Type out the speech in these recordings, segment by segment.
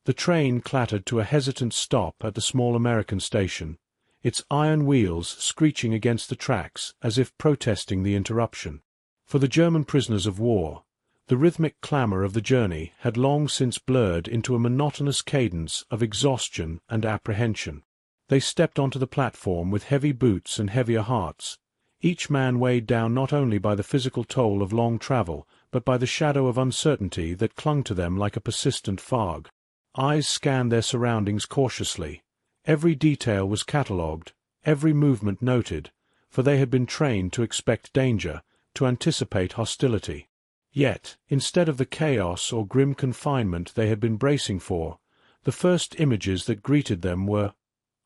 The train clattered to a hesitant stop at the small American station, its iron wheels screeching against the tracks as if protesting the interruption. For the German prisoners of war, the rhythmic clamor of the journey had long since blurred into a monotonous cadence of exhaustion and apprehension. They stepped onto the platform with heavy boots and heavier hearts, each man weighed down not only by the physical toll of long travel, but by the shadow of uncertainty that clung to them like a persistent fog. Eyes scanned their surroundings cautiously. Every detail was catalogued, every movement noted, for they had been trained to expect danger, to anticipate hostility. Yet, instead of the chaos or grim confinement they had been bracing for, the first images that greeted them were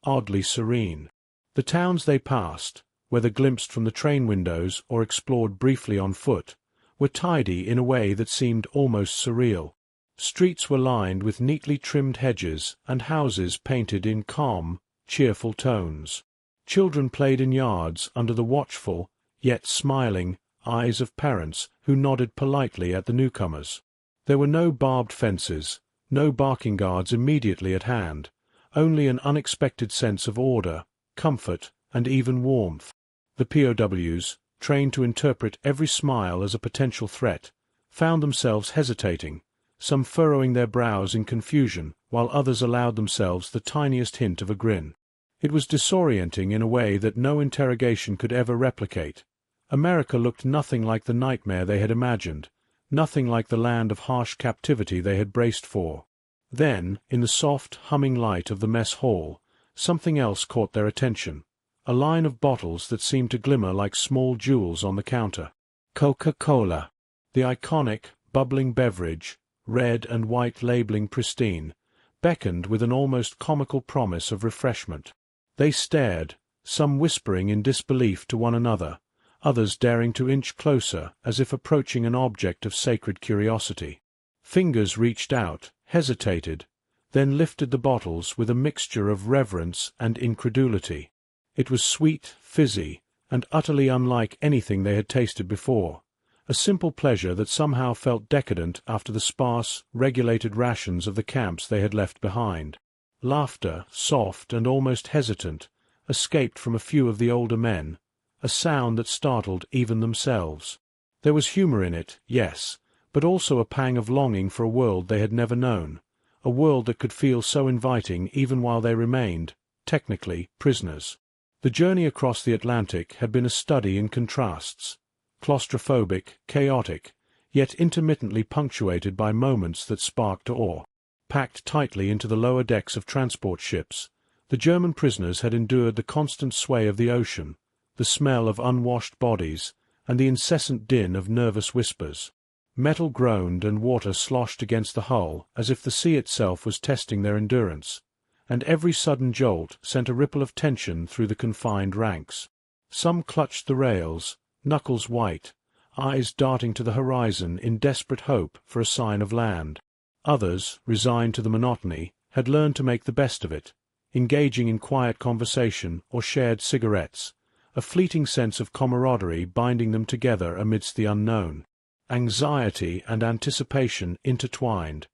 oddly serene. The towns they passed, whether glimpsed from the train windows or explored briefly on foot, were tidy in a way that seemed almost surreal. Streets were lined with neatly trimmed hedges and houses painted in calm, cheerful tones. Children played in yards under the watchful, yet smiling, eyes of parents who nodded politely at the newcomers. There were no barbed fences, no barking guards immediately at hand, only an unexpected sense of order, comfort, and even warmth. The POWs, trained to interpret every smile as a potential threat, found themselves hesitating, some furrowing their brows in confusion, while others allowed themselves the tiniest hint of a grin. It was disorienting in a way that no interrogation could ever replicate. America looked nothing like the nightmare they had imagined, nothing like the land of harsh captivity they had braced for. Then, in the soft, humming light of the mess hall, something else caught their attention, a line of bottles that seemed to glimmer like small jewels on the counter. Coca-Cola. The iconic, bubbling beverage, red and white labeling pristine, beckoned with an almost comical promise of refreshment. They stared, some whispering in disbelief to one another, others daring to inch closer as if approaching an object of sacred curiosity. Fingers reached out, hesitated, then lifted the bottles with a mixture of reverence and incredulity. It was sweet, fizzy, and utterly unlike anything they had tasted before, a simple pleasure that somehow felt decadent after the sparse, regulated rations of the camps they had left behind. Laughter, soft and almost hesitant, escaped from a few of the older men, a sound that startled even themselves. There was humor in it, yes, but also a pang of longing for a world they had never known, a world that could feel so inviting even while they remained, technically, prisoners. The journey across the Atlantic had been a study in contrasts, claustrophobic, chaotic, yet intermittently punctuated by moments that sparked awe. Packed tightly into the lower decks of transport ships, the German prisoners had endured the constant sway of the ocean, the smell of unwashed bodies, and the incessant din of nervous whispers. Metal groaned and water sloshed against the hull as if the sea itself was testing their endurance, and every sudden jolt sent a ripple of tension through the confined ranks. Some clutched the rails, knuckles white, eyes darting to the horizon in desperate hope for a sign of land. Others, resigned to the monotony, had learned to make the best of it, engaging in quiet conversation or shared cigarettes, a fleeting sense of camaraderie binding them together amidst the unknown. Anxiety and anticipation intertwined,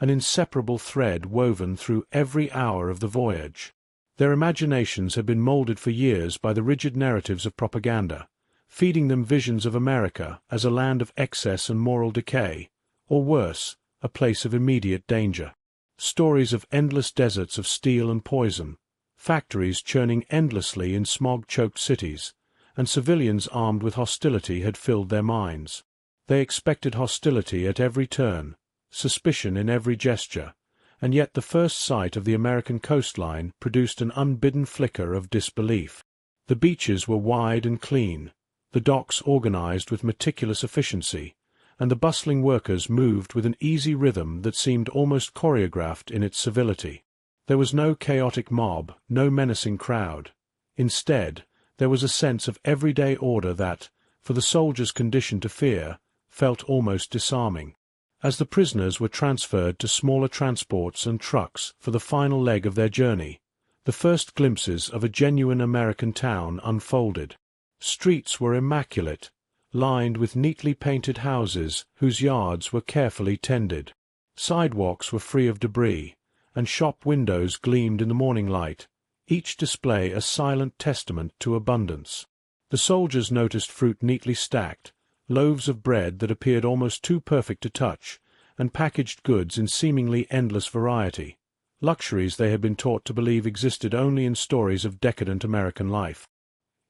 an inseparable thread woven through every hour of the voyage. Their imaginations had been molded for years by the rigid narratives of propaganda, feeding them visions of America as a land of excess and moral decay, or worse, a place of immediate danger. Stories of endless deserts of steel and poison, factories churning endlessly in smog-choked cities, and civilians armed with hostility had filled their minds. They expected hostility at every turn, suspicion in every gesture, and yet the first sight of the American coastline produced an unbidden flicker of disbelief. The beaches were wide and clean, the docks organized with meticulous efficiency, and the bustling workers moved with an easy rhythm that seemed almost choreographed in its civility. There was no chaotic mob, no menacing crowd. Instead, there was a sense of everyday order that, for the soldiers conditioned to fear, felt almost disarming. As the prisoners were transferred to smaller transports and trucks for the final leg of their journey, the first glimpses of a genuine American town unfolded. Streets were immaculate, lined with neatly painted houses whose yards were carefully tended. Sidewalks were free of debris, and shop windows gleamed in the morning light, each display a silent testament to abundance. The soldiers noticed fruit neatly stacked, loaves of bread that appeared almost too perfect to touch, and packaged goods in seemingly endless variety, luxuries they had been taught to believe existed only in stories of decadent American life.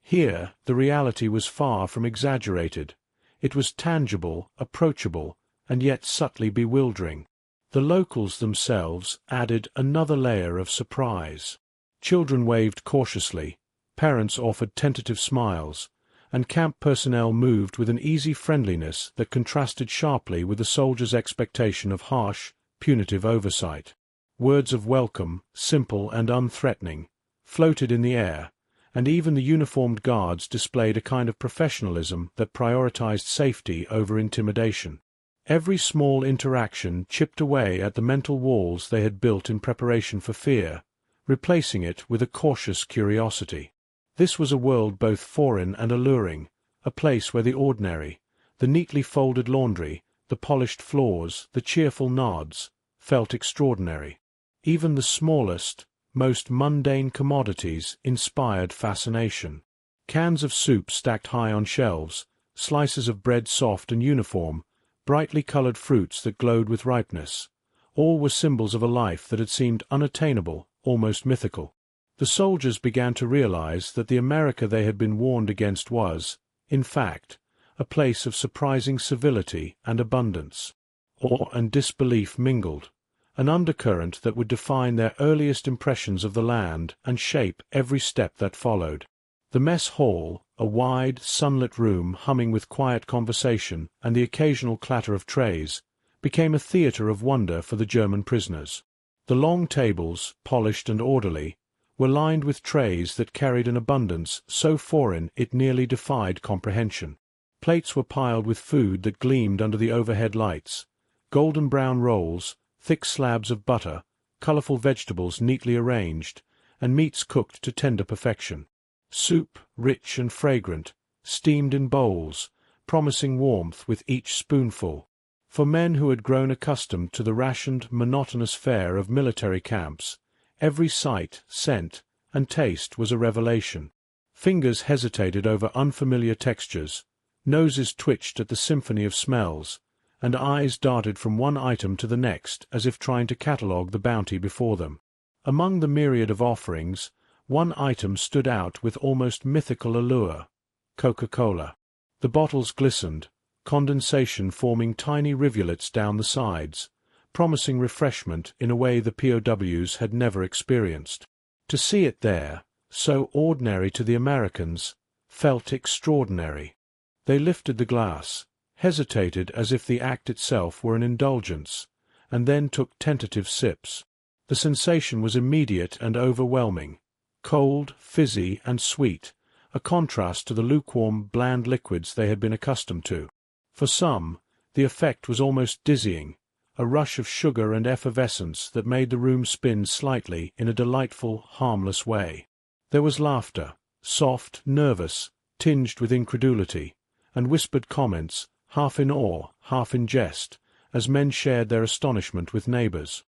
Here, the reality was far from exaggerated. It was tangible, approachable, and yet subtly bewildering. The locals themselves added another layer of surprise. Children waved cautiously, parents offered tentative smiles, and camp personnel moved with an easy friendliness that contrasted sharply with the soldiers' expectation of harsh, punitive oversight. Words of welcome, simple and unthreatening, floated in the air, and even the uniformed guards displayed a kind of professionalism that prioritized safety over intimidation. Every small interaction chipped away at the mental walls they had built in preparation for fear, replacing it with a cautious curiosity. This was a world both foreign and alluring, a place where the ordinary, the neatly folded laundry, the polished floors, the cheerful nods, felt extraordinary. Even the smallest, most mundane commodities inspired fascination. Cans of soup stacked high on shelves, slices of bread soft and uniform, brightly colored fruits that glowed with ripeness, all were symbols of a life that had seemed unattainable, almost mythical. The soldiers began to realize that the America they had been warned against was, in fact, a place of surprising civility and abundance. Awe and disbelief mingled, an undercurrent that would define their earliest impressions of the land and shape every step that followed. The mess hall, a wide, sunlit room humming with quiet conversation and the occasional clatter of trays, became a theater of wonder for the German prisoners. The long tables, polished and orderly, were lined with trays that carried an abundance so foreign it nearly defied comprehension. Plates were piled with food that gleamed under the overhead lights, golden brown rolls, thick slabs of butter, colorful vegetables neatly arranged, and meats cooked to tender perfection. Soup, rich and fragrant, steamed in bowls, promising warmth with each spoonful. For men who had grown accustomed to the rationed, monotonous fare of military camps, every sight, scent, and taste was a revelation. Fingers hesitated over unfamiliar textures, noses twitched at the symphony of smells, and eyes darted from one item to the next as if trying to catalogue the bounty before them. Among the myriad of offerings, one item stood out with almost mythical allure: Coca-Cola. The bottles glistened, condensation forming tiny rivulets down the sides, promising refreshment in a way the POWs had never experienced. To see it there, so ordinary to the Americans, felt extraordinary. They lifted the glass, hesitated as if the act itself were an indulgence, and then took tentative sips. The sensation was immediate and overwhelming, cold, fizzy, and sweet, a contrast to the lukewarm, bland liquids they had been accustomed to. For some, the effect was almost dizzying, a rush of sugar and effervescence that made the room spin slightly in a delightful, harmless way. There was laughter, soft, nervous, tinged with incredulity, and whispered comments, half in awe, half in jest, as men shared their astonishment with neighbors.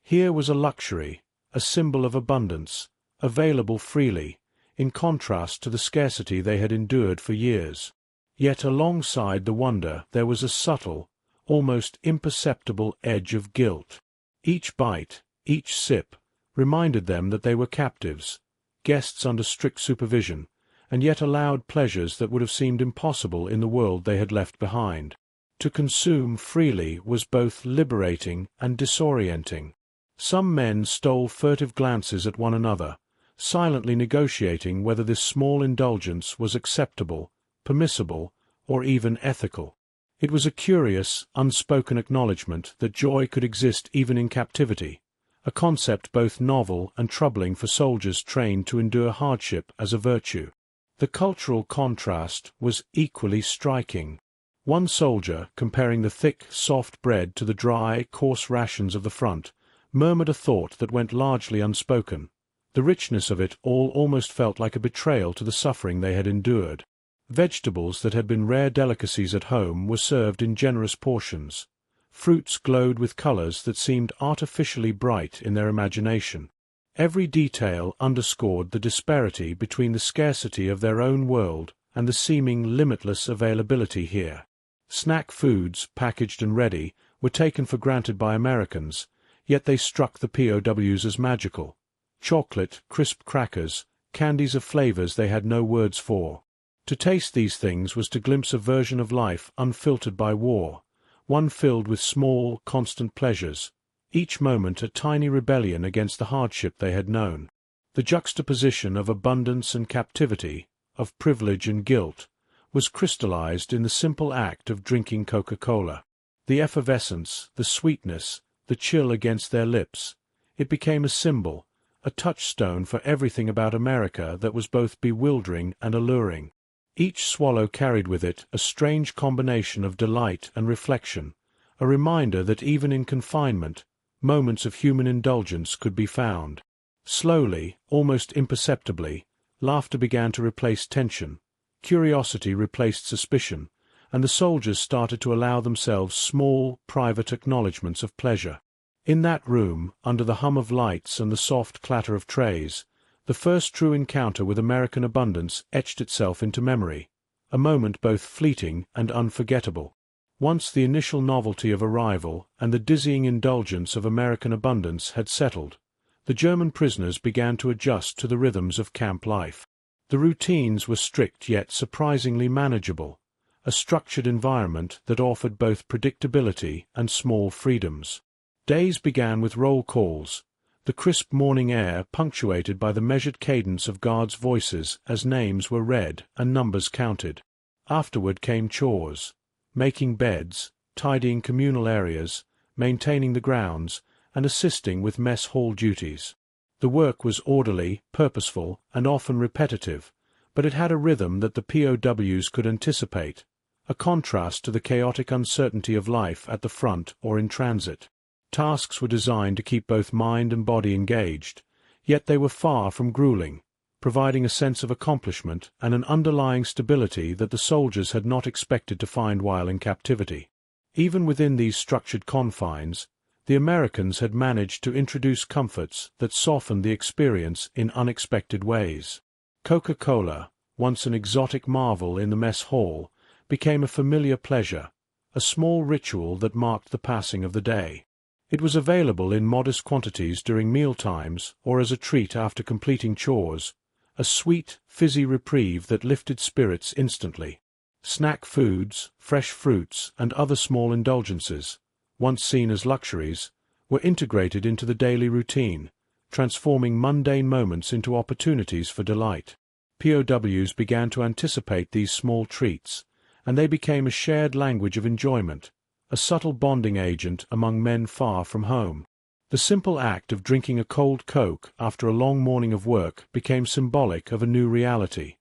Here was a luxury, a symbol of abundance, available freely, in contrast to the scarcity they had endured for years. Yet alongside the wonder there was a subtle, almost imperceptible edge of guilt. Each bite, each sip, reminded them that they were captives, guests under strict supervision, and yet allowed pleasures that would have seemed impossible in the world they had left behind. To consume freely was both liberating and disorienting. Some men stole furtive glances at one another, silently negotiating whether this small indulgence was acceptable, permissible, or even ethical. It was a curious, unspoken acknowledgment that joy could exist even in captivity, a concept both novel and troubling for soldiers trained to endure hardship as a virtue. The cultural contrast was equally striking. One soldier, comparing the thick, soft bread to the dry, coarse rations of the front, murmured a thought that went largely unspoken. The richness of it all almost felt like a betrayal to the suffering they had endured. Vegetables that had been rare delicacies at home were served in generous portions. Fruits glowed with colors that seemed artificially bright in their imagination. Every detail underscored the disparity between the scarcity of their own world and the seeming limitless availability here. Snack foods, packaged and ready, were taken for granted by Americans, yet they struck the POWs as magical. Chocolate, crisp crackers, candies of flavors they had no words for. To taste these things was to glimpse a version of life unfiltered by war, one filled with small, constant pleasures, each moment a tiny rebellion against the hardship they had known. The juxtaposition of abundance and captivity, of privilege and guilt, was crystallized in the simple act of drinking Coca-Cola. The effervescence, the sweetness, the chill against their lips, it became a symbol, a touchstone for everything about America that was both bewildering and alluring. Each swallow carried with it a strange combination of delight and reflection, a reminder that even in confinement, moments of human indulgence could be found. Slowly, almost imperceptibly, laughter began to replace tension, curiosity replaced suspicion, and the soldiers started to allow themselves small, private acknowledgments of pleasure. In that room, under the hum of lights and the soft clatter of trays, the first true encounter with American abundance etched itself into memory, a moment both fleeting and unforgettable. Once the initial novelty of arrival and the dizzying indulgence of American abundance had settled, the German prisoners began to adjust to the rhythms of camp life. The routines were strict yet surprisingly manageable, a structured environment that offered both predictability and small freedoms. Days began with roll calls, the crisp morning air punctuated by the measured cadence of guards' voices as names were read and numbers counted. Afterward came chores, making beds, tidying communal areas, maintaining the grounds, and assisting with mess hall duties. The work was orderly, purposeful, and often repetitive, but it had a rhythm that the POWs could anticipate, a contrast to the chaotic uncertainty of life at the front or in transit. Tasks were designed to keep both mind and body engaged, yet they were far from grueling, providing a sense of accomplishment and an underlying stability that the soldiers had not expected to find while in captivity. Even within these structured confines, the Americans had managed to introduce comforts that softened the experience in unexpected ways. Coca-Cola, once an exotic marvel in the mess hall, became a familiar pleasure, a small ritual that marked the passing of the day. It was available in modest quantities during mealtimes or as a treat after completing chores, a sweet, fizzy reprieve that lifted spirits instantly. Snack foods, fresh fruits, and other small indulgences, once seen as luxuries, were integrated into the daily routine, transforming mundane moments into opportunities for delight. POWs began to anticipate these small treats, and they became a shared language of enjoyment, a subtle bonding agent among men far from home. The simple act of drinking a cold Coke after a long morning of work became symbolic of a new reality.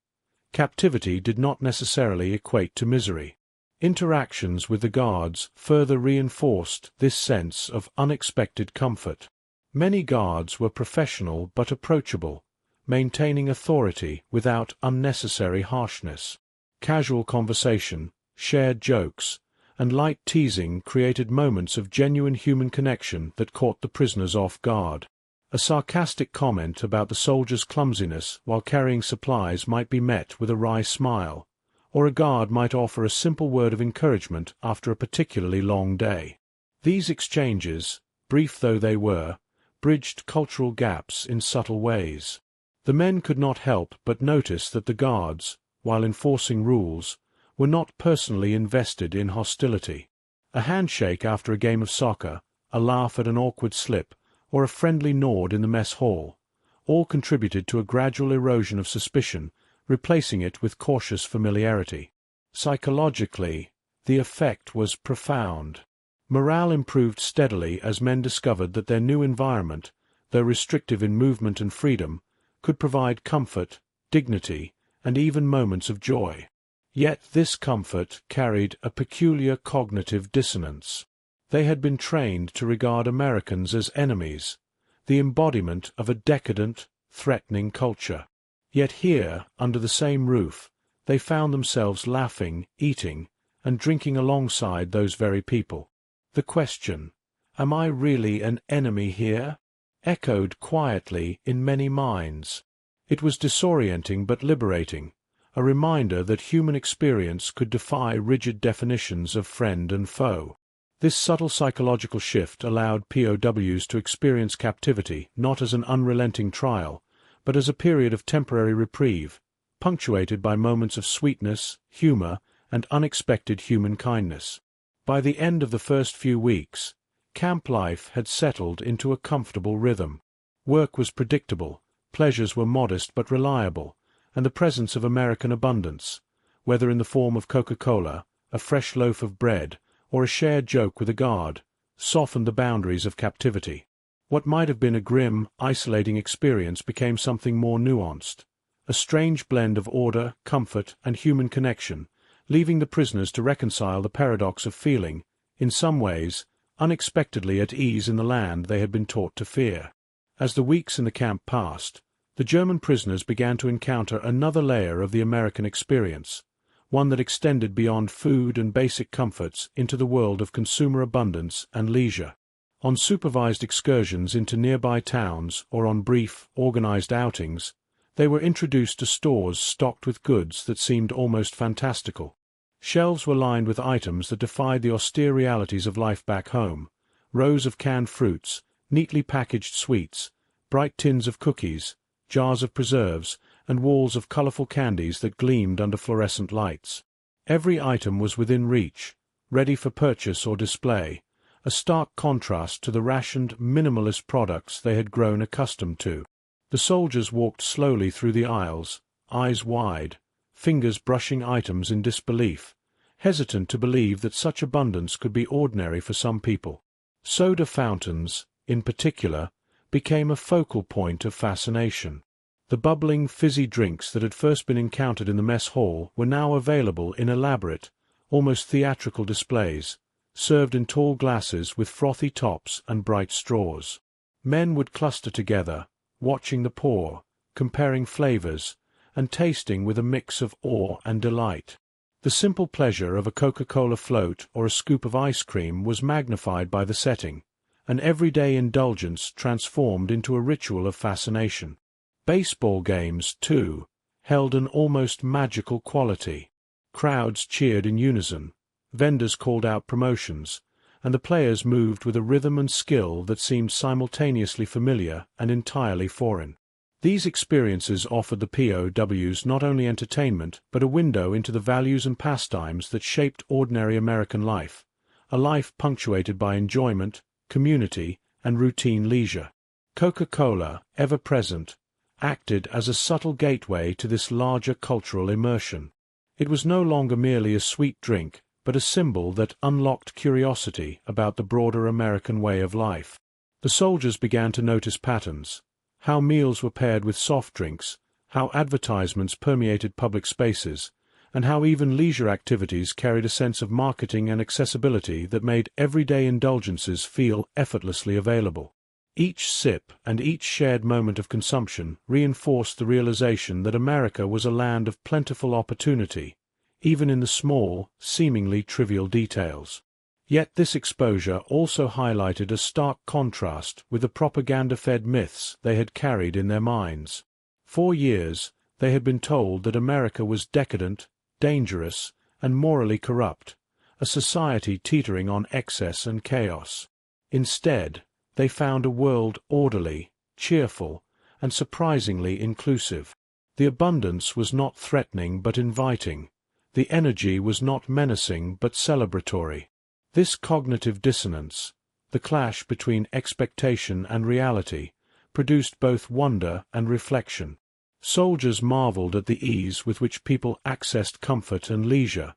Captivity did not necessarily equate to misery. Interactions with the guards further reinforced this sense of unexpected comfort. Many guards were professional but approachable, maintaining authority without unnecessary harshness. Casual conversation, shared jokes, and light teasing created moments of genuine human connection that caught the prisoners off guard. A sarcastic comment about the soldiers' clumsiness while carrying supplies might be met with a wry smile, or a guard might offer a simple word of encouragement after a particularly long day. These exchanges, brief though they were, bridged cultural gaps in subtle ways. The men could not help but notice that the guards, while enforcing rules, were not personally invested in hostility. A handshake after a game of soccer, a laugh at an awkward slip, or a friendly nod in the mess hall, all contributed to a gradual erosion of suspicion, replacing it with cautious familiarity. Psychologically, the effect was profound. Morale improved steadily as men discovered that their new environment, though restrictive in movement and freedom, could provide comfort, dignity, and even moments of joy. Yet this comfort carried a peculiar cognitive dissonance. They had been trained to regard Americans as enemies, the embodiment of a decadent, threatening culture. Yet here, under the same roof, they found themselves laughing, eating, and drinking alongside those very people. The question, "Am I really an enemy here?" echoed quietly in many minds. It was disorienting but liberating, a reminder that human experience could defy rigid definitions of friend and foe. This subtle psychological shift allowed POWs to experience captivity not as an unrelenting trial, but as a period of temporary reprieve, punctuated by moments of sweetness, humor, and unexpected human kindness. By the end of the first few weeks, camp life had settled into a comfortable rhythm. Work was predictable, pleasures were modest but reliable, and the presence of American abundance, whether in the form of Coca-Cola, a fresh loaf of bread, or a shared joke with a guard, softened the boundaries of captivity. What might have been a grim, isolating experience became something more nuanced, a strange blend of order, comfort, and human connection, leaving the prisoners to reconcile the paradox of feeling, in some ways, unexpectedly at ease in the land they had been taught to fear. As the weeks in the camp passed, the German prisoners began to encounter another layer of the American experience, one that extended beyond food and basic comforts into the world of consumer abundance and leisure. On supervised excursions into nearby towns or on brief, organized outings, they were introduced to stores stocked with goods that seemed almost fantastical. Shelves were lined with items that defied the austere realities of life back home: rows of canned fruits, neatly packaged sweets, bright tins of cookies, jars of preserves, and walls of colorful candies that gleamed under fluorescent lights. Every item was within reach, ready for purchase or display, a stark contrast to the rationed, minimalist products they had grown accustomed to. The soldiers walked slowly through the aisles, eyes wide, fingers brushing items in disbelief, hesitant to believe that such abundance could be ordinary for some people. Soda fountains, in particular, became a focal point of fascination. The bubbling, fizzy drinks that had first been encountered in the mess hall were now available in elaborate, almost theatrical displays, served in tall glasses with frothy tops and bright straws. Men would cluster together, watching the pour, comparing flavors, and tasting with a mix of awe and delight. The simple pleasure of a Coca-Cola float or a scoop of ice cream was magnified by the setting, an everyday indulgence transformed into a ritual of fascination. Baseball games, too, held an almost magical quality. Crowds cheered in unison, vendors called out promotions, and the players moved with a rhythm and skill that seemed simultaneously familiar and entirely foreign. These experiences offered the POWs not only entertainment but a window into the values and pastimes that shaped ordinary American life, a life punctuated by enjoyment, community, and routine leisure. Coca-Cola, ever present, acted as a subtle gateway to this larger cultural immersion. It was no longer merely a sweet drink, but a symbol that unlocked curiosity about the broader American way of life. The soldiers began to notice patterns: how meals were paired with soft drinks, how advertisements permeated public spaces, and how even leisure activities carried a sense of marketing and accessibility that made everyday indulgences feel effortlessly available. Each sip and each shared moment of consumption reinforced the realization that America was a land of plentiful opportunity, even in the small, seemingly trivial details. Yet this exposure also highlighted a stark contrast with the propaganda-fed myths they had carried in their minds. For years, they had been told that America was decadent, dangerous, and morally corrupt, a society teetering on excess and chaos. Instead, they found a world orderly, cheerful, and surprisingly inclusive. The abundance was not threatening but inviting. The energy was not menacing but celebratory. This cognitive dissonance, the clash between expectation and reality, produced both wonder and reflection. Soldiers marveled at the ease with which people accessed comfort and leisure,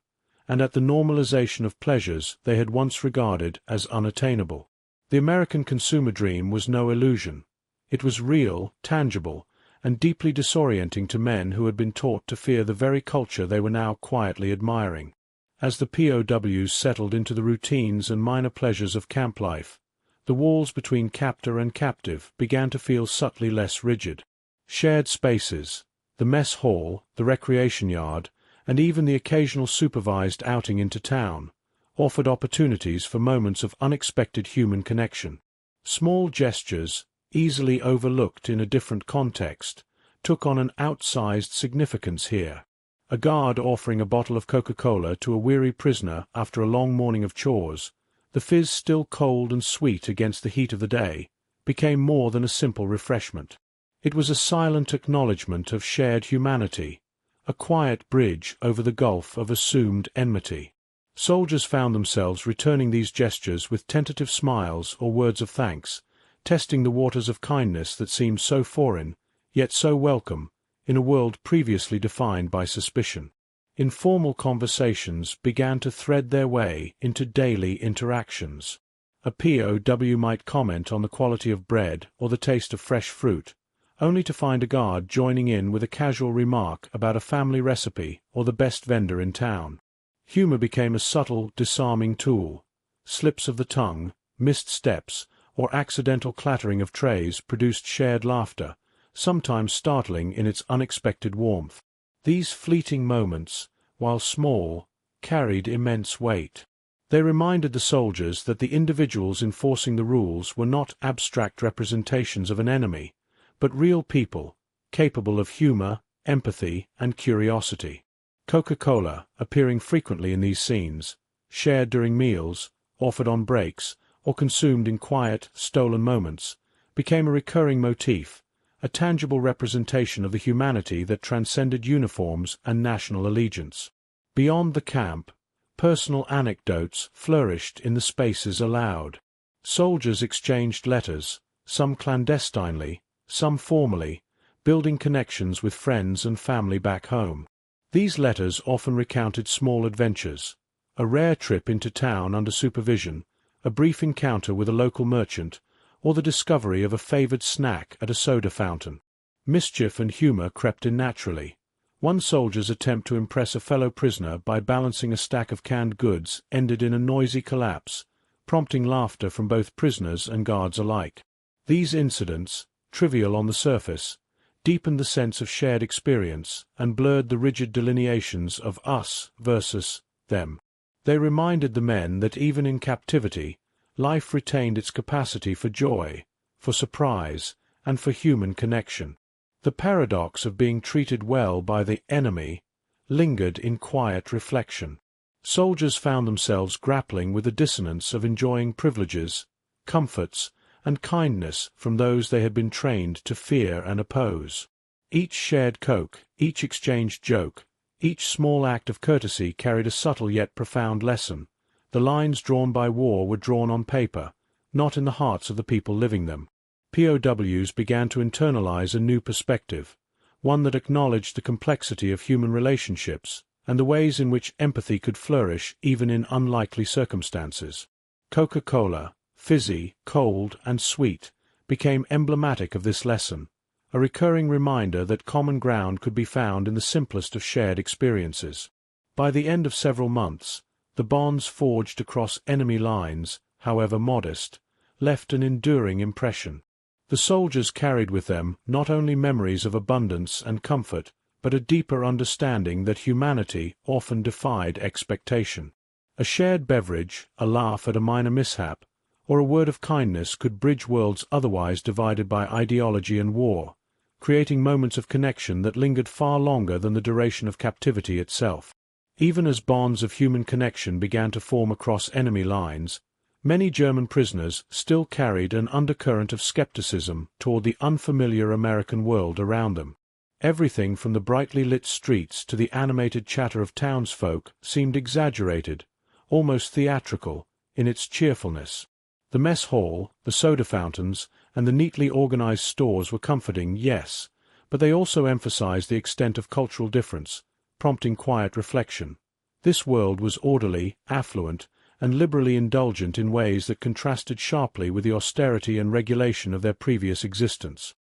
and at the normalization of pleasures they had once regarded as unattainable. The American consumer dream was no illusion. It was real, tangible, and deeply disorienting to men who had been taught to fear the very culture they were now quietly admiring. As the POWs settled into the routines and minor pleasures of camp life, the walls between captor and captive began to feel subtly less rigid. Shared spaces, the mess hall, the recreation yard, and even the occasional supervised outing into town, offered opportunities for moments of unexpected human connection. Small gestures, easily overlooked in a different context, took on an outsized significance here. A guard offering a bottle of Coca-Cola to a weary prisoner after a long morning of chores, the fizz still cold and sweet against the heat of the day, became more than a simple refreshment. It was a silent acknowledgment of shared humanity, a quiet bridge over the gulf of assumed enmity. Soldiers found themselves returning these gestures with tentative smiles or words of thanks, testing the waters of kindness that seemed so foreign, yet so welcome, in a world previously defined by suspicion. Informal conversations began to thread their way into daily interactions. A POW might comment on the quality of bread or the taste of fresh fruit, only to find a guard joining in with a casual remark about a family recipe or the best vendor in town. Humor became a subtle, disarming tool. Slips of the tongue, missed steps, or accidental clattering of trays produced shared laughter, sometimes startling in its unexpected warmth. These fleeting moments, while small, carried immense weight. They reminded the soldiers that the individuals enforcing the rules were not abstract representations of an enemy, but real people, capable of humor, empathy, and curiosity. Coca-Cola, appearing frequently in these scenes, shared during meals, offered on breaks, or consumed in quiet, stolen moments, became a recurring motif, a tangible representation of the humanity that transcended uniforms and national allegiance. Beyond the camp, personal anecdotes flourished in the spaces allowed. Soldiers exchanged letters, some clandestinely, some formally, building connections with friends and family back home. These letters often recounted small adventures, a rare trip into town under supervision, a brief encounter with a local merchant, or the discovery of a favored snack at a soda fountain. Mischief and humor crept in naturally. One soldier's attempt to impress a fellow prisoner by balancing a stack of canned goods ended in a noisy collapse, prompting laughter from both prisoners and guards alike. These incidents, trivial on the surface, deepened the sense of shared experience and blurred the rigid delineations of us versus them. They reminded the men that even in captivity, life retained its capacity for joy, for surprise, and for human connection. The paradox of being treated well by the enemy lingered in quiet reflection. Soldiers found themselves grappling with the dissonance of enjoying privileges, comforts, and kindness from those they had been trained to fear and oppose. Each shared Coke, each exchanged joke, each small act of courtesy carried a subtle yet profound lesson. The lines drawn by war were drawn on paper, not in the hearts of the people living them. POWs began to internalize a new perspective, one that acknowledged the complexity of human relationships and the ways in which empathy could flourish even in unlikely circumstances. Coca-Cola, fizzy, cold, and sweet, became emblematic of this lesson, a recurring reminder that common ground could be found in the simplest of shared experiences. By the end of several months, the bonds forged across enemy lines, however modest, left an enduring impression. The soldiers carried with them not only memories of abundance and comfort, but a deeper understanding that humanity often defied expectation. A shared beverage, a laugh at a minor mishap, or a word of kindness could bridge worlds otherwise divided by ideology and war, creating moments of connection that lingered far longer than the duration of captivity itself. Even as bonds of human connection began to form across enemy lines, many German prisoners still carried an undercurrent of skepticism toward the unfamiliar American world around them. Everything from the brightly lit streets to the animated chatter of townsfolk seemed exaggerated, almost theatrical, in its cheerfulness. The mess hall, the soda fountains, and the neatly organized stores were comforting, yes, but they also emphasized the extent of cultural difference, prompting quiet reflection. This world was orderly, affluent, and liberally indulgent in ways that contrasted sharply with the austerity and regulation of their previous existence.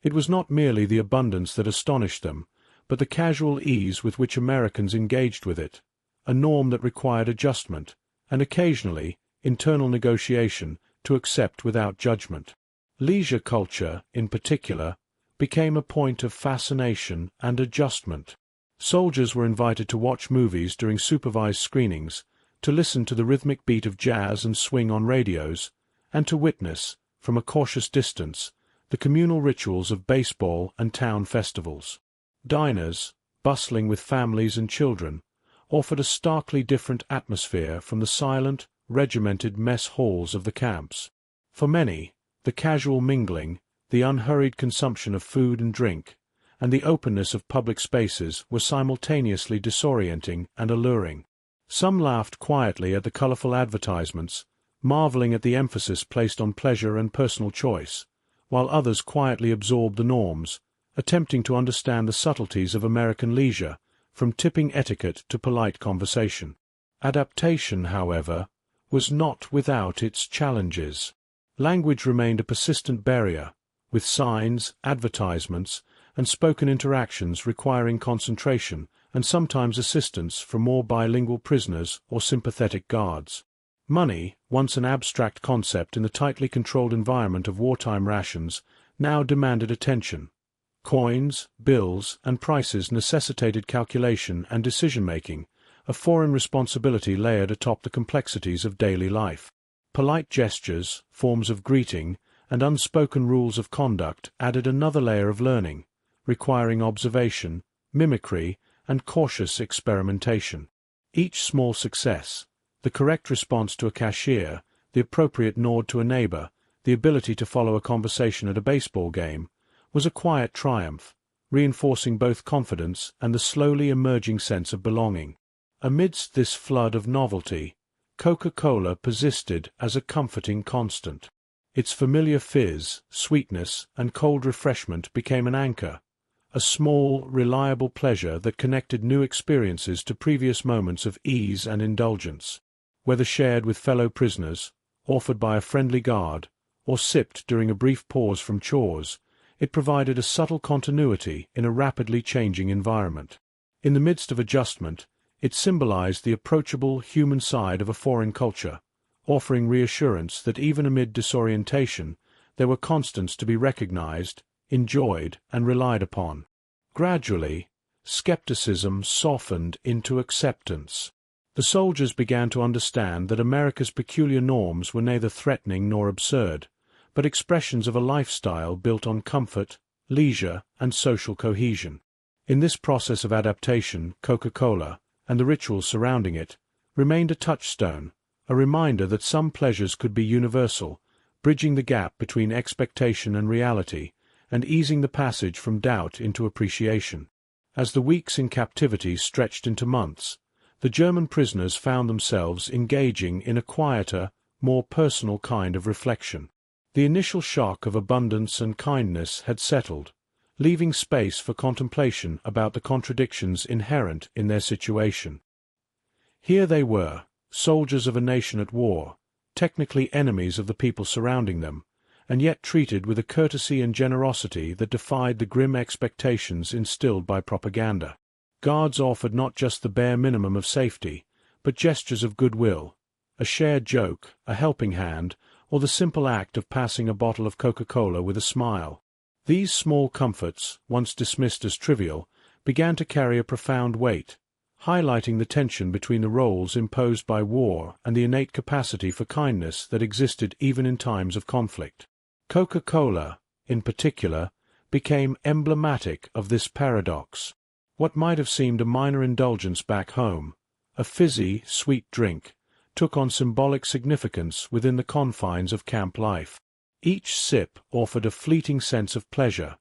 It was not merely the abundance that astonished them, but the casual ease with which Americans engaged with it, a norm that required adjustment, and occasionally, internal negotiation, to accept without judgment. Leisure culture, in particular, became a point of fascination and adjustment. Soldiers were invited to watch movies during supervised screenings, to listen to the rhythmic beat of jazz and swing on radios, and to witness, from a cautious distance, the communal rituals of baseball and town festivals. Diners, bustling with families and children, offered a starkly different atmosphere from the silent, regimented mess halls of the camps. For many, the casual mingling, the unhurried consumption of food and drink, and the openness of public spaces were simultaneously disorienting and alluring. Some laughed quietly at the colorful advertisements, marveling at the emphasis placed on pleasure and personal choice, while others quietly absorbed the norms, attempting to understand the subtleties of American leisure, from tipping etiquette to polite conversation. Adaptation, however, was not without its challenges. Language remained a persistent barrier, with signs, advertisements, and spoken interactions requiring concentration and sometimes assistance from more bilingual prisoners or sympathetic guards. Money, once an abstract concept in the tightly controlled environment of wartime rations, now demanded attention. Coins, bills, and prices necessitated calculation and decision-making, a foreign responsibility layered atop the complexities of daily life. Polite gestures, forms of greeting, and unspoken rules of conduct added another layer of learning, requiring observation, mimicry, and cautious experimentation. Each small success, the correct response to a cashier, the appropriate nod to a neighbor, the ability to follow a conversation at a baseball game, was a quiet triumph, reinforcing both confidence and the slowly emerging sense of belonging. Amidst this flood of novelty, Coca-Cola persisted as a comforting constant. Its familiar fizz, sweetness, and cold refreshment became an anchor, a small, reliable pleasure that connected new experiences to previous moments of ease and indulgence. Whether shared with fellow prisoners, offered by a friendly guard, or sipped during a brief pause from chores, it provided a subtle continuity in a rapidly changing environment. In the midst of adjustment, it symbolized the approachable human side of a foreign culture, offering reassurance that even amid disorientation, there were constants to be recognized, enjoyed, and relied upon. Gradually, skepticism softened into acceptance. The soldiers began to understand that America's peculiar norms were neither threatening nor absurd, but expressions of a lifestyle built on comfort, leisure, and social cohesion. In this process of adaptation, Coca-Cola, and the rituals surrounding it, remained a touchstone, a reminder that some pleasures could be universal, bridging the gap between expectation and reality, and easing the passage from doubt into appreciation. As the weeks in captivity stretched into months, the German prisoners found themselves engaging in a quieter, more personal kind of reflection. The initial shock of abundance and kindness had settled, leaving space for contemplation about the contradictions inherent in their situation. Here they were, soldiers of a nation at war, technically enemies of the people surrounding them, and yet treated with a courtesy and generosity that defied the grim expectations instilled by propaganda. Guards offered not just the bare minimum of safety, but gestures of goodwill, a shared joke, a helping hand, or the simple act of passing a bottle of Coca-Cola with a smile. These small comforts, once dismissed as trivial, began to carry a profound weight, highlighting the tension between the roles imposed by war and the innate capacity for kindness that existed even in times of conflict. Coca-Cola, in particular, became emblematic of this paradox. What might have seemed a minor indulgence back home, a fizzy, sweet drink, took on symbolic significance within the confines of camp life. Each sip offered a fleeting sense of pleasure,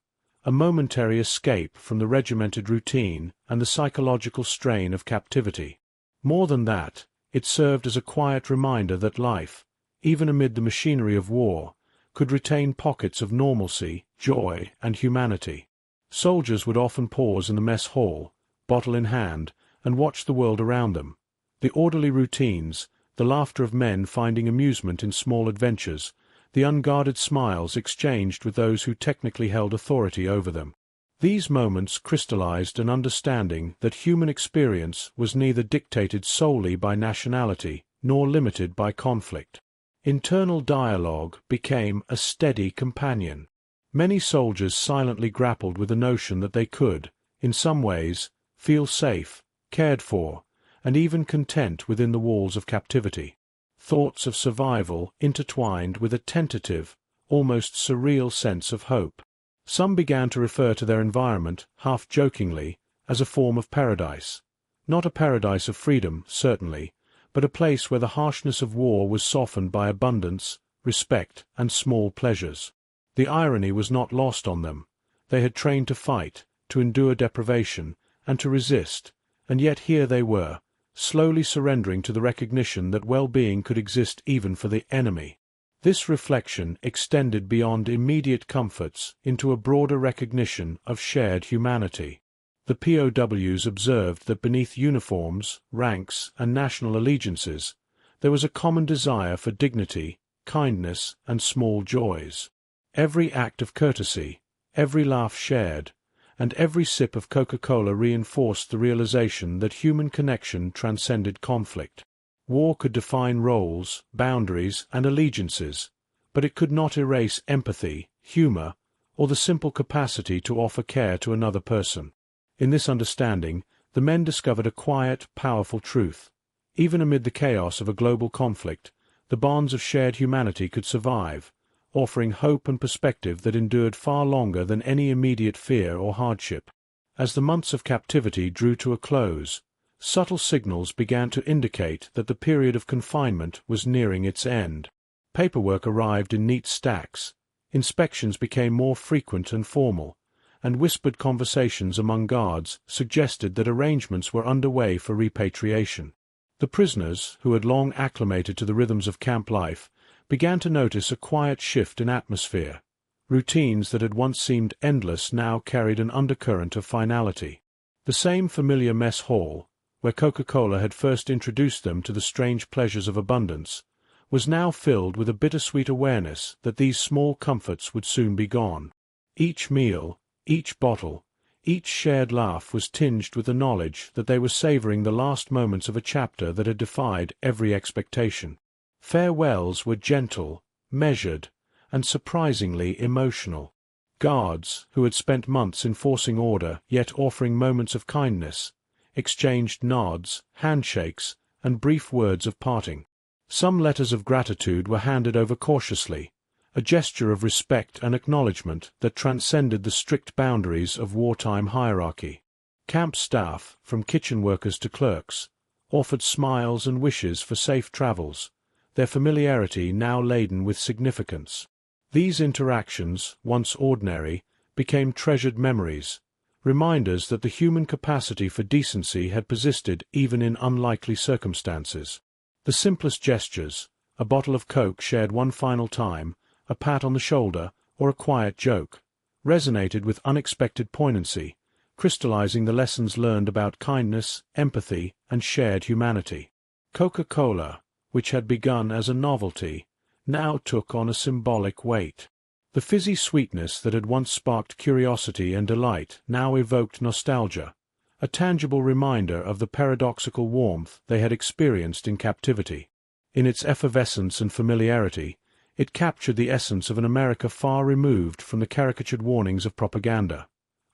a momentary escape from the regimented routine and the psychological strain of captivity. More than that, it served as a quiet reminder that life, even amid the machinery of war, could retain pockets of normalcy, joy, and humanity. Soldiers would often pause in the mess hall, bottle in hand, and watch the world around them. The orderly routines, the laughter of men finding amusement in small adventures, the unguarded smiles exchanged with those who technically held authority over them. These moments crystallized an understanding that human experience was neither dictated solely by nationality nor limited by conflict. Internal dialogue became a steady companion. Many soldiers silently grappled with the notion that they could, in some ways, feel safe, cared for, and even content within the walls of captivity. Thoughts of survival intertwined with a tentative, almost surreal sense of hope. Some began to refer to their environment, half-jokingly, as a form of paradise. Not a paradise of freedom, certainly, but a place where the harshness of war was softened by abundance, respect, and small pleasures. The irony was not lost on them. They had trained to fight, to endure deprivation, and to resist, and yet here they were, slowly surrendering to the recognition that well-being could exist even for the enemy. This reflection extended beyond immediate comforts into a broader recognition of shared humanity. The POWs observed that beneath uniforms, ranks, and national allegiances, there was a common desire for dignity, kindness, and small joys. Every act of courtesy, every laugh shared, and every sip of Coca-Cola reinforced the realization that human connection transcended conflict. War could define roles, boundaries, and allegiances, but it could not erase empathy, humor, or the simple capacity to offer care to another person. In this understanding, the men discovered a quiet, powerful truth. Even amid the chaos of a global conflict, the bonds of shared humanity could survive, offering hope and perspective that endured far longer than any immediate fear or hardship. As the months of captivity drew to a close, subtle signals began to indicate that the period of confinement was nearing its end. Paperwork arrived in neat stacks, inspections became more frequent and formal, and whispered conversations among guards suggested that arrangements were underway for repatriation. The prisoners, who had long acclimated to the rhythms of camp life, began to notice a quiet shift in atmosphere. Routines that had once seemed endless now carried an undercurrent of finality. The same familiar mess hall, where Coca-Cola had first introduced them to the strange pleasures of abundance, was now filled with a bittersweet awareness that these small comforts would soon be gone. Each meal, each bottle, each shared laugh was tinged with the knowledge that they were savoring the last moments of a chapter that had defied every expectation. Farewells were gentle, measured, and surprisingly emotional. Guards, who had spent months enforcing order yet offering moments of kindness, exchanged nods, handshakes, and brief words of parting. Some letters of gratitude were handed over cautiously, a gesture of respect and acknowledgement that transcended the strict boundaries of wartime hierarchy. Camp staff, from kitchen workers to clerks, offered smiles and wishes for safe travels, their familiarity now laden with significance. These interactions, once ordinary, became treasured memories, reminders that the human capacity for decency had persisted even in unlikely circumstances. The simplest gestures, a bottle of Coke shared one final time, a pat on the shoulder, or a quiet joke, resonated with unexpected poignancy, crystallizing the lessons learned about kindness, empathy, and shared humanity. Coca-Cola, which had begun as a novelty, now took on a symbolic weight. The fizzy sweetness that had once sparked curiosity and delight now evoked nostalgia, a tangible reminder of the paradoxical warmth they had experienced in captivity. In its effervescence and familiarity, it captured the essence of an America far removed from the caricatured warnings of propaganda,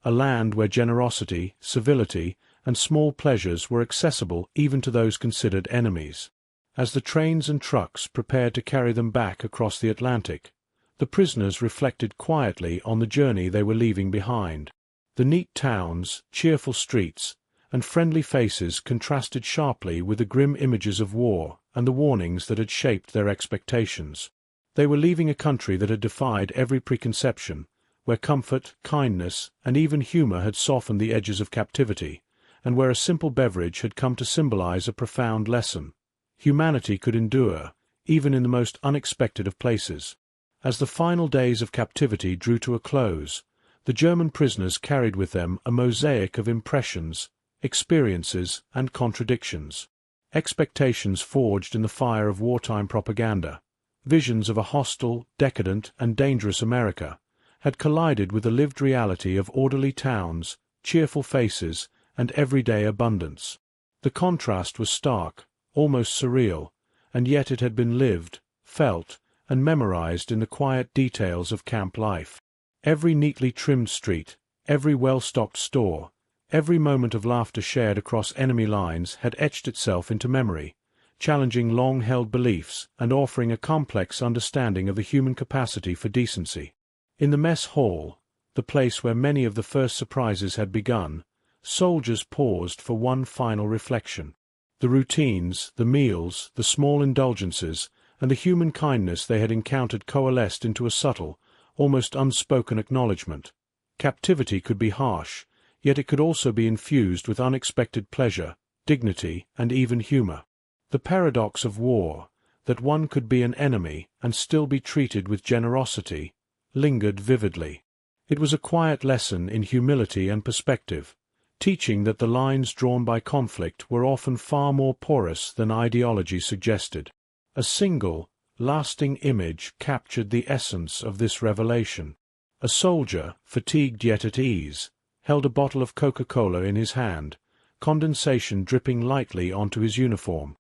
a land where generosity, civility, and small pleasures were accessible even to those considered enemies. As the trains and trucks prepared to carry them back across the Atlantic, the prisoners reflected quietly on the journey they were leaving behind. The neat towns, cheerful streets, and friendly faces contrasted sharply with the grim images of war and the warnings that had shaped their expectations. They were leaving a country that had defied every preconception, where comfort, kindness, and even humor had softened the edges of captivity, and where a simple beverage had come to symbolize a profound lesson. Humanity could endure, even in the most unexpected of places. As the final days of captivity drew to a close, the German prisoners carried with them a mosaic of impressions, experiences, and contradictions. Expectations forged in the fire of wartime propaganda, visions of a hostile, decadent, and dangerous America, had collided with the lived reality of orderly towns, cheerful faces, and everyday abundance. The contrast was stark, almost surreal, and yet it had been lived, felt, and memorized in the quiet details of camp life. Every neatly trimmed street, every well-stocked store, Every moment of laughter shared across enemy lines had etched itself into memory, challenging long-held beliefs and offering a complex understanding of the human capacity for decency. In the mess hall, the place where many of the first surprises had begun, soldiers paused for one final reflection. The routines, the meals, the small indulgences, and the human kindness they had encountered coalesced into a subtle, almost unspoken acknowledgement. Captivity could be harsh, yet it could also be infused with unexpected pleasure, dignity, and even humor. The paradox of war, that one could be an enemy and still be treated with generosity, lingered vividly. It was a quiet lesson in humility and perspective, teaching that the lines drawn by conflict were often far more porous than ideology suggested. A single, lasting image captured the essence of this revelation. A soldier, fatigued yet at ease, held a bottle of Coca-Cola in his hand, condensation dripping lightly onto his uniform.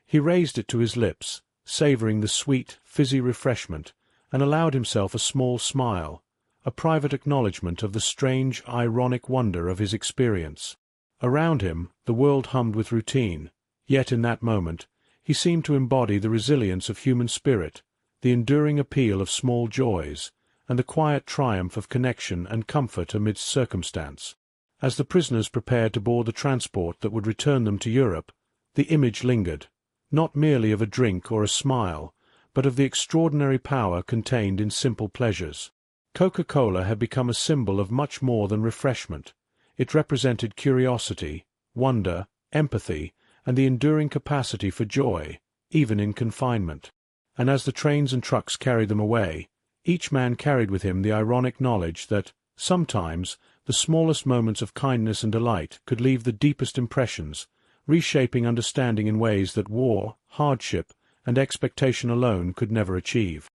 He raised it to his lips, savoring the sweet, fizzy refreshment, and allowed himself a small smile, a private acknowledgment of the strange, ironic wonder of his experience. Around him, the world hummed with routine, yet in that moment, he seemed to embody the resilience of human spirit, the enduring appeal of small joys, and the quiet triumph of connection and comfort amidst circumstance. As the prisoners prepared to board the transport that would return them to Europe, the image lingered, not merely of a drink or a smile, but of the extraordinary power contained in simple pleasures. Coca-Cola had become a symbol of much more than refreshment. It represented curiosity, wonder, empathy, and the enduring capacity for joy, even in confinement. And as the trains and trucks carried them away, each man carried with him the ironic knowledge that, sometimes, the smallest moments of kindness and delight could leave the deepest impressions, reshaping understanding in ways that war, hardship, and expectation alone could never achieve.